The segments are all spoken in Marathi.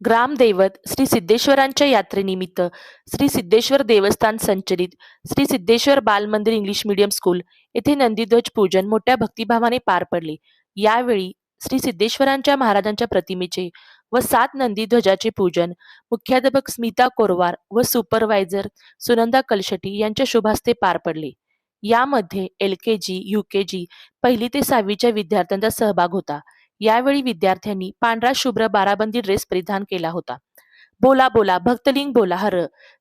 ग्रामदैवत श्री सिद्धेश्वरांच्या यात्रेनिमित्त श्री सिद्धेश्वर देवस्थान संचलित श्री सिद्धेश्वर बाल मंदिर इंग्लिश मीडियम स्कूल येथे नंदीध्वज पूजन मोठ्या भक्तिभावाने पार पडले. यावेळी श्री सिद्धेश्वरांच्या महाराजांच्या प्रतिमेचे व 7 नंदीध्वजाचे पूजन मुख्याध्यापक स्मिता कोरवार व सुपरवायझर सुनंदा कलशेटी यांच्या शुभहस्ते पार पडले. यामध्ये LKG, UKG, 1ली ते 6वीच्या विद्यार्थ्यांचा सहभाग होता. यावेळी विद्यार्थ्यांनी पांढरा शुभ्र बाराबंदी ड्रेस परिधान केला होता. बोला बोला भक्तलिंग बोला हर,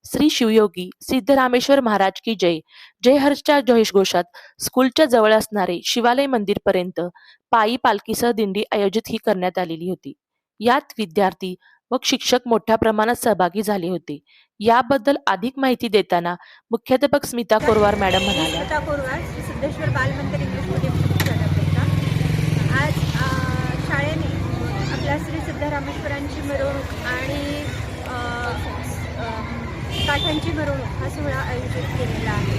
श्री शिवयोगी सिद्धरामेश्वर महाराज की जय. जय हर्षच्या जयघोषात स्कूलच्या जवळ असणारे शिवालय मंदिर पर्यंत पायी पालखीसह दिंडी आयोजित ही करण्यात आलेली होती. यात विद्यार्थी व शिक्षक मोठ्या प्रमाणात सहभागी झाले होते. याबद्दल अधिक माहिती देताना मुख्याध्यापक स्मिता कोरवार मॅडम म्हणाल्या, स्मिता कोरवार, श्री सिद्धेश्वर बाल मंदिर इंग्लिश मीडियम मुख्याध्यापिका. आज शाळेने आपल्या श्री सिद्धरामेश्वरांची मिरवणूक आणि काठ्यांची मिरवणूक हा सोहळा आयोजित केलेला आहे.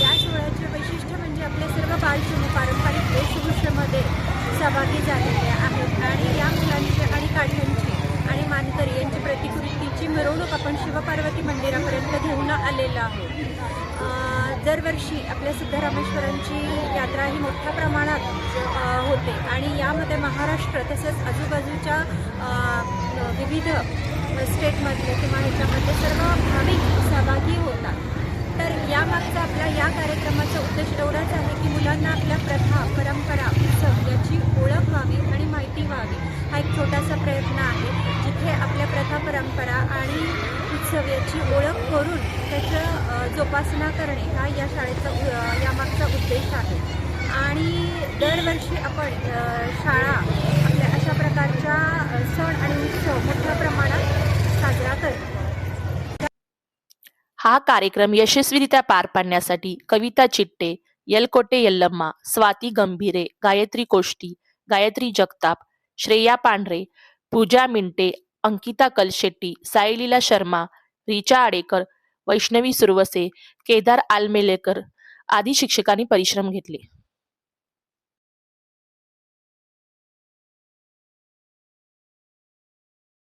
या सोहळ्याचे वैशिष्ट्य म्हणजे आपले सर्व बालचमू पारंपरिक वेशभूषेमध्ये सहभागी झालेले आहेत आणि या मुलांची आणि काठ्यांची आणि मानकरी यांची प्रतिकृतीची मिरवणूक आपण शिवपार्वती मंदिरापर्यंत घेऊन आलेलो आहोत. दरवर्षी आपल्या सिद्धरामेश्वरांची यात्रा ही मोठ्या प्रमाणात होते आणि यामध्ये महाराष्ट्र तसेच आजूबाजूच्या विविध स्टेटमधले किंवा ह्याच्यामध्ये सर्व भाविक सहभागी होतात. तर यामागचा आपल्या या कार्यक्रमाचा उद्देश एवढाच आहे की मुलांना आपल्या प्रथा, परंपरा, उत्सव याची ओळख व्हावी आणि माहिती व्हावी. हा एक छोटासा प्रयत्न आहे जिथे आपल्या प्रथा, परंपरा आणि उत्सव याची ओळख करून त्याचं जोपासना करणे हा या शाळेचा यामागचा उद्देश आहे. आणि दरवर्षी आपण शाळा आपल्या अशा प्रकारच्या सण आणि उत्सव मोठ्या प्रमाणात साजरा करतो. हा कार्यक्रम यशस्वीरित्या पार पाडण्यासाठी कविता चिट्टे, यलकोटे यल्लम्मा, स्वाती गंभीरे, गायत्री कोष्टी, गायत्री जगताप, श्रेया पांढरे, पूजा मिंटे, अंकिता कलशेट्टी, साईलीला शर्मा, रिचा आडेकर, वैष्णवी सुरवसे, केदार आलमेलेकर आदी शिक्षकांनी परिश्रम घेतले.